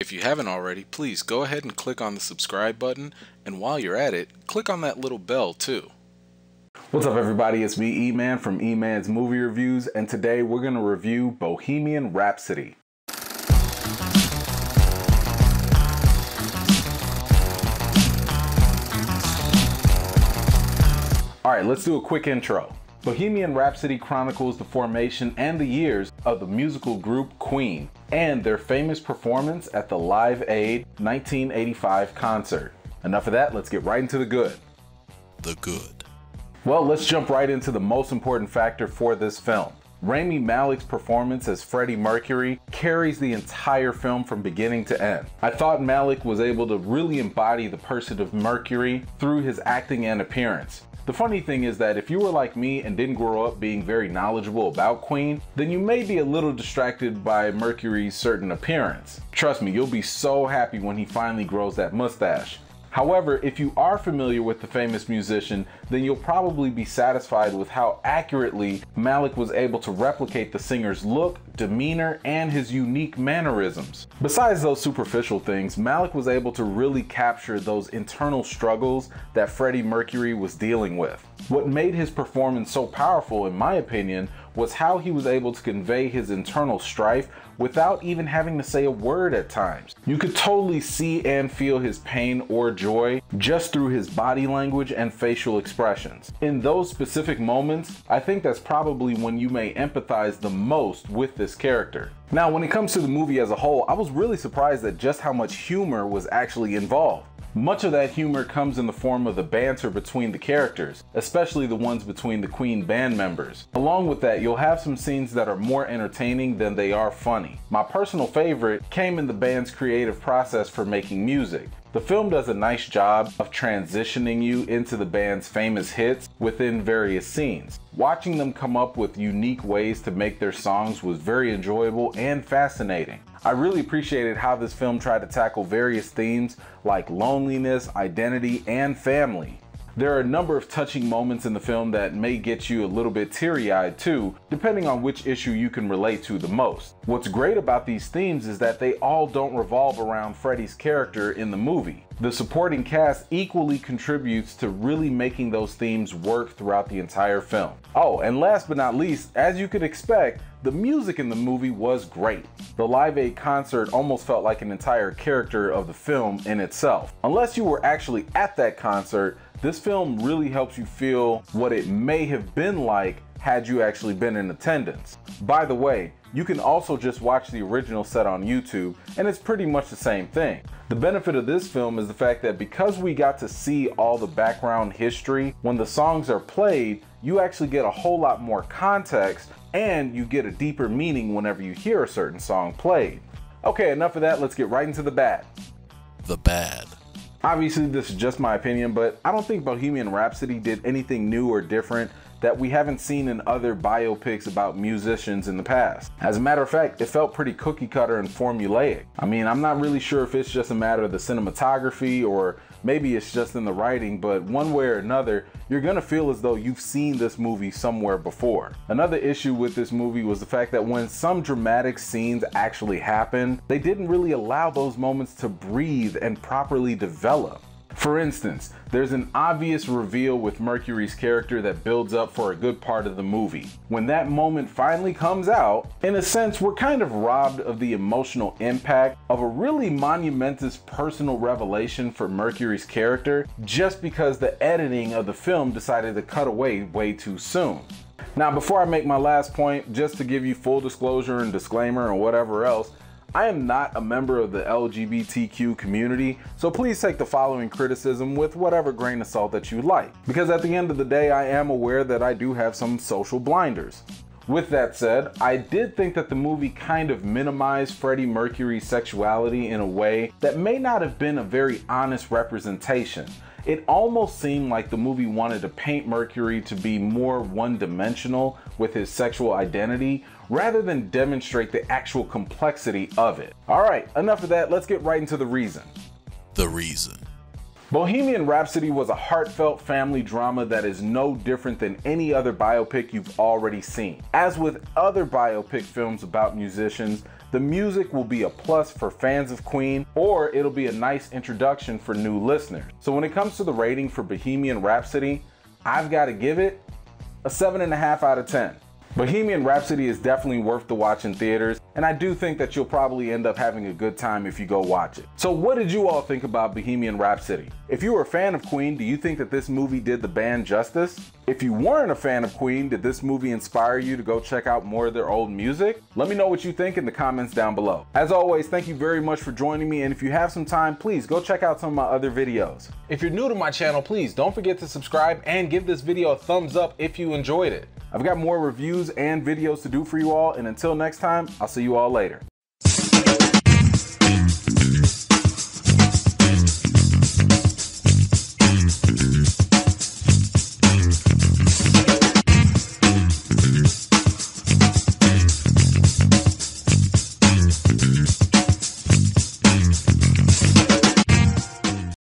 If you haven't already, please go ahead and click on the subscribe button, and while you're at it, click on that little bell too. What's up everybody, it's me E-Man from E-Man's Movie Reviews, and today we're going to review Bohemian Rhapsody. Alright, let's do a quick intro. Bohemian Rhapsody chronicles the formation and the years of the musical group Queen and their famous performance at the Live Aid 1985 concert. Enough of that, let's get right into the good. The good. Well, let's jump right into the most important factor for this film. Rami Malek's performance as Freddie Mercury carries the entire film from beginning to end. I thought Malek was able to really embody the person of Mercury through his acting and appearance. The funny thing is that if you were like me and didn't grow up being very knowledgeable about Queen, then you may be a little distracted by Mercury's certain appearance. Trust me, you'll be so happy when he finally grows that mustache. However, if you are familiar with the famous musician, then you'll probably be satisfied with how accurately Malek was able to replicate the singer's look, demeanor, and his unique mannerisms. Besides those superficial things, Malek was able to really capture those internal struggles that Freddie Mercury was dealing with. What made his performance so powerful, in my opinion, was how he was able to convey his internal strife without even having to say a word at times. You could totally see and feel his pain or joy just through his body language and facial expressions. In those specific moments, I think that's probably when you may empathize the most with this character. Now, when it comes to the movie as a whole, I was really surprised at just how much humor was actually involved. Much of that humor comes in the form of the banter between the characters, especially the ones between the Queen band members. Along with that, you'll have some scenes that are more entertaining than they are funny. My personal favorite came in the band's creative process for making music. The film does a nice job of transitioning you into the band's famous hits within various scenes. Watching them come up with unique ways to make their songs was very enjoyable and fascinating. I really appreciated how this film tried to tackle various themes like loneliness, identity, and family. There are a number of touching moments in the film that may get you a little bit teary-eyed too, depending on which issue you can relate to the most. What's great about these themes is that they all don't revolve around Freddie's character in the movie. The supporting cast equally contributes to really making those themes work throughout the entire film. Oh, and last but not least, as you could expect, the music in the movie was great. The Live Aid concert almost felt like an entire character of the film in itself. Unless you were actually at that concert, this film really helps you feel what it may have been like had you actually been in attendance. By the way, you can also just watch the original set on YouTube, and it's pretty much the same thing. The benefit of this film is the fact that because we got to see all the background history, when the songs are played, you actually get a whole lot more context and you get a deeper meaning whenever you hear a certain song played. Okay, enough of that, let's get right into the bad. The bad. Obviously, this is just my opinion, but I don't think Bohemian Rhapsody did anything new or different that we haven't seen in other biopics about musicians in the past. As a matter of fact, it felt pretty cookie cutter and formulaic. I mean, I'm not really sure if it's just a matter of the cinematography or maybe it's just in the writing, but one way or another, you're gonna feel as though you've seen this movie somewhere before. Another issue with this movie was the fact that when some dramatic scenes actually happened, they didn't really allow those moments to breathe and properly develop. For instance, there's an obvious reveal with Mercury's character that builds up for a good part of the movie. When that moment finally comes out, in a sense, we're kind of robbed of the emotional impact of a really monumentous personal revelation for Mercury's character just because the editing of the film decided to cut away way too soon. Now, before I make my last point, just to give you full disclosure and disclaimer and whatever else, I am not a member of the LGBTQ community, so please take the following criticism with whatever grain of salt that you like, because at the end of the day, I am aware that I do have some social blinders. With that said, I did think that the movie kind of minimized Freddie Mercury's sexuality in a way that may not have been a very honest representation. It almost seemed like the movie wanted to paint Mercury to be more one-dimensional with his sexual identity, rather than demonstrate the actual complexity of it. Alright, enough of that, let's get right into the reason. The reason. Bohemian Rhapsody was a heartfelt family drama that is no different than any other biopic you've already seen. As with other biopic films about musicians, The music will be a plus for fans of Queen, or it'll be a nice introduction for new listeners. So when it comes to the rating for Bohemian Rhapsody, I've got to give it a 7.5 out of 10. Bohemian Rhapsody is definitely worth the watch in theaters, and I do think that you'll probably end up having a good time if you go watch it. So what did you all think about Bohemian Rhapsody? If you were a fan of Queen, do you think that this movie did the band justice? If you weren't a fan of Queen, did this movie inspire you to go check out more of their old music? Let me know what you think in the comments down below. As always, thank you very much for joining me, and if you have some time, please go check out some of my other videos. If you're new to my channel, please don't forget to subscribe and give this video a thumbs up if you enjoyed it. I've got more reviews and videos to do for you all, and until next time, I'll see you all later.